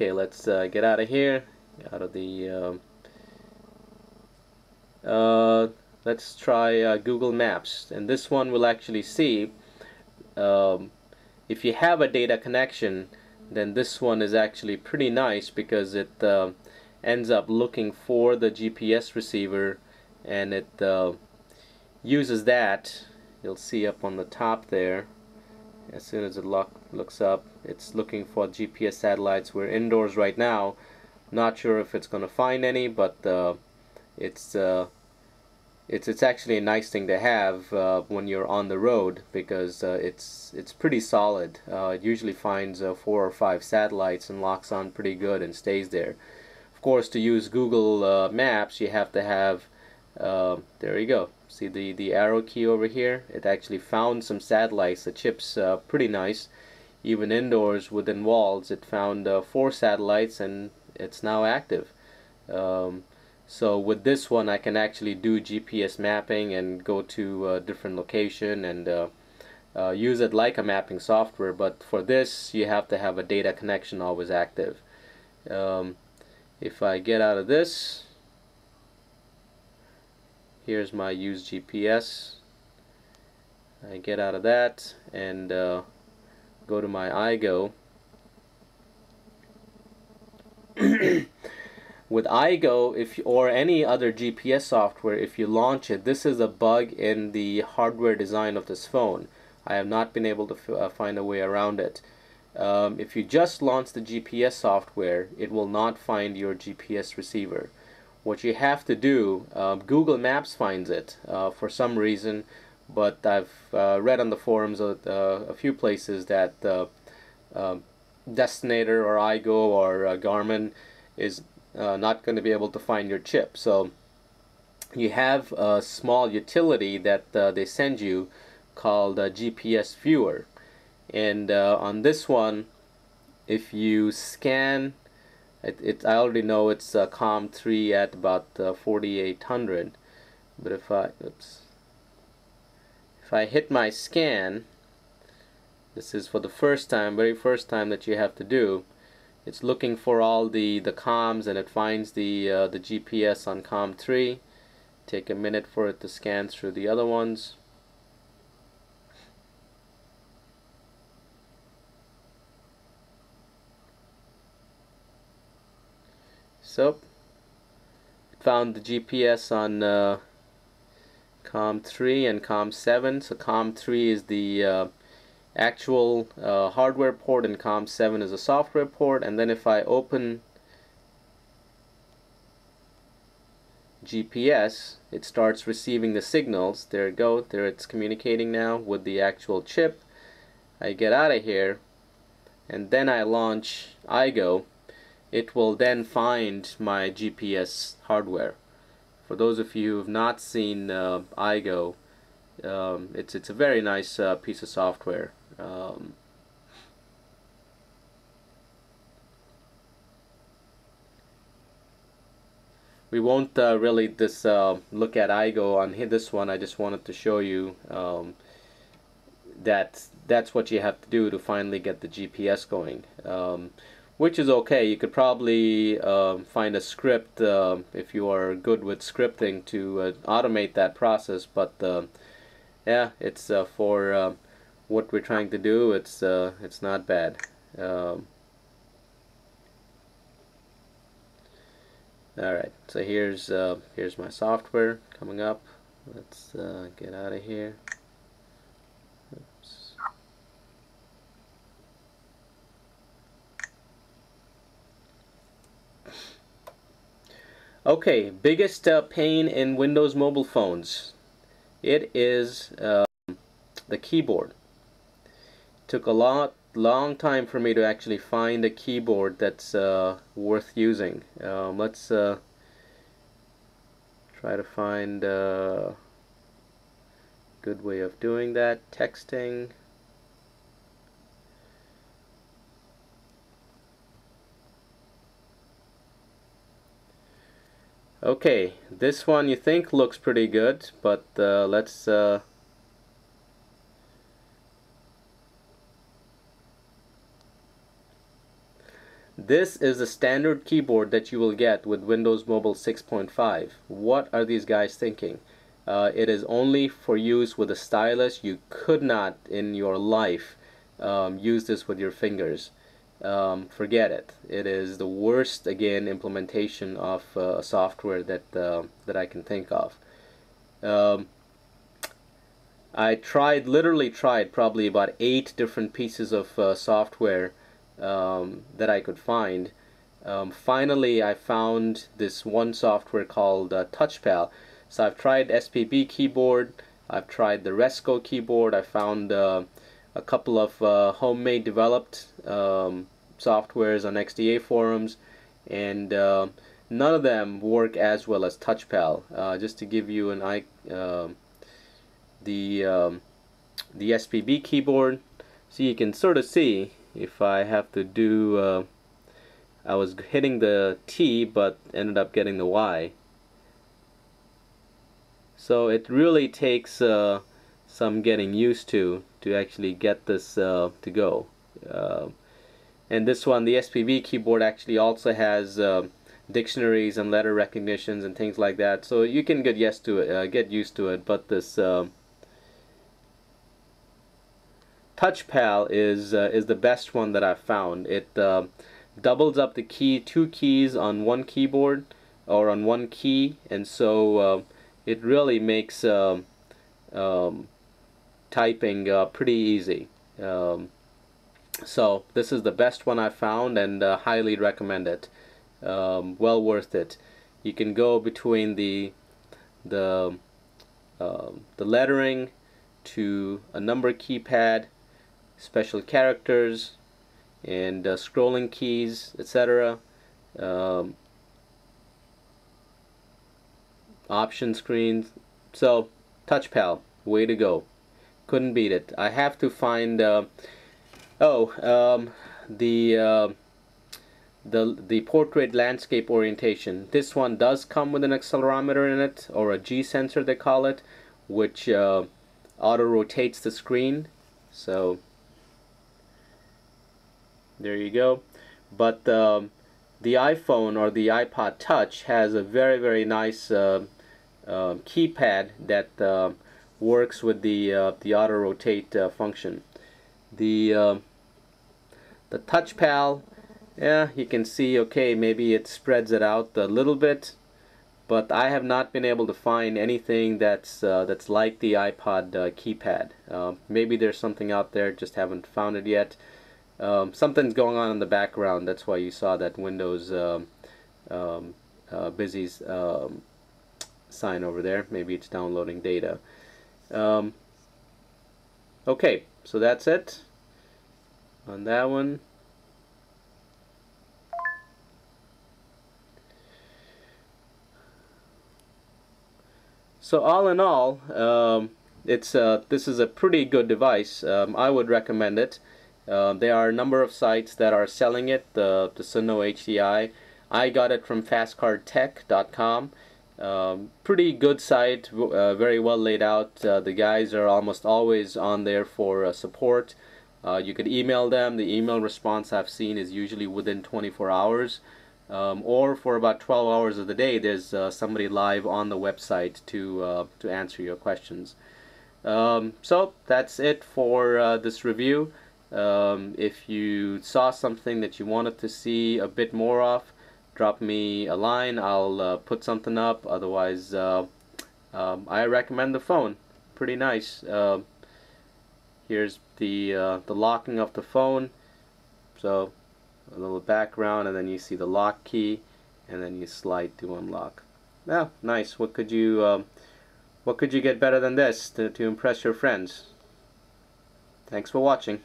Okay, let's get out of here, out of the let's try Google Maps, and this one will actually see um, if you have a data connection, then this one is actually pretty nice because it ends up looking for the GPS receiver, and it uses that. You'll see up on the top there, as soon as it looks up, it's looking for GPS satellites. We're indoors right now, not sure if it's going to find any, but it's it's actually a nice thing to have when you're on the road, because it's pretty solid. It usually finds 4 or 5 satellites and locks on pretty good and stays there. Of course, to use Google Maps, you have to have there you go. See the arrow key over here? It actually found some satellites. The chip's pretty nice. Even indoors within walls, it found 4 satellites, and it's now active. So with this one, I can actually do GPS mapping and go to a different location and use it like a mapping software. But for this, you have to have a data connection always active. If I get out of this, here's my use GPS. I get out of that and go to my iGo. With iGo, or any other GPS software, if you launch it, this is a bug in the hardware design of this phone. I have not been able to find a way around it. If you just launch the GPS software, it will not find your GPS receiver. What you have to do, Google Maps finds it for some reason, but I've read on the forums a few places that Destinator or iGo or Garmin is not going to be able to find your chip. So you have a small utility that they send you called GPS Viewer, and on this one, if you scan I already know it's COM3 at about 4800, but if I hit my scan, this is for the first time, very first time that you have to do. It's looking for all the comms, and it finds the GPS on COM3. Take a minute for it to scan through the other ones. So it found the GPS on COM3 and COM7. So COM3 is the actual hardware port, and COM7 is a software port. And then if I open GPS, it starts receiving the signals. There it goes. There it's communicating now with the actual chip. I get out of here, and then I launch iGo. It will then find my GPS hardware. For those of you who have not seen iGo, it's a very nice piece of software. We won't really look at iGo on this one. I just wanted to show you that that's what you have to do to finally get the GPS going, which is okay. You could probably find a script if you are good with scripting to automate that process, but yeah, it's for what we're trying to do, it's not bad. Alright, so here's my software coming up. Let's get out of here. Oops. Okay, biggest pain in Windows mobile phones. It is the keyboard. Took a long time for me to actually find a keyboard that's worth using. Let's try to find a good way of doing that. Texting. Okay, this one you think looks pretty good, but let's This is the standard keyboard that you will get with Windows Mobile 6.5. What are these guys thinking? It is only for use with a stylus. You could not in your life use this with your fingers. Forget it. It is the worst, again, implementation of software that I can think of. I literally tried probably about 8 different pieces of software that I could find. Finally, I found this one software called TouchPal. So I've tried SPB keyboard, I've tried the Resco keyboard, I found a couple of homemade developed softwares on XDA forums, and none of them work as well as TouchPal. Just to give you an the SPB keyboard, so you can sort of see if I have to do I was hitting the T but ended up getting the Y. So it really takes some getting used to actually get this to go. And this one, the SPB keyboard, actually also has dictionaries and letter recognitions and things like that. So you can get used to it. But this TouchPal is the best one that I've found. It doubles up the two keys on one keyboard or on one key, and so it really makes typing pretty easy. So this is the best one I found, and highly recommend it. Well worth it. You can go between the lettering to a number keypad, special characters, and scrolling keys, etc. Option screens. So TouchPal, way to go. Couldn't beat it. I have to find the portrait landscape orientation. This one does come with an accelerometer in it, or a G sensor they call it, which auto rotates the screen. So there you go. But the iPhone or the iPod Touch has a very nice keypad that works with the auto rotate function. The TouchPal, yeah, you can see, okay, maybe it spreads it out a little bit, but I have not been able to find anything that's like the iPod keypad. Maybe there's something out there, just haven't found it yet. Something's going on in the background. That's why you saw that Windows busy sign over there. Maybe it's downloading data. Okay, so that's it on that one. So all in all, this is a pretty good device. I would recommend it. There are a number of sites that are selling it, the Sunno HDi. I got it from fastcardtech.com. Pretty good site, very well laid out. The guys are almost always on there for support. You could email them. The email response I've seen is usually within 24 hours. Or for about 12 hours of the day, there's somebody live on the website to answer your questions. So that's it for this review. If you saw something that you wanted to see a bit more of, drop me a line. I'll put something up. Otherwise, I recommend the phone. Pretty nice. Here's the locking of the phone. So a little background, and then you see the lock key, and then you slide to unlock. Yeah, nice. What could you get better than this to impress your friends? Thanks for watching.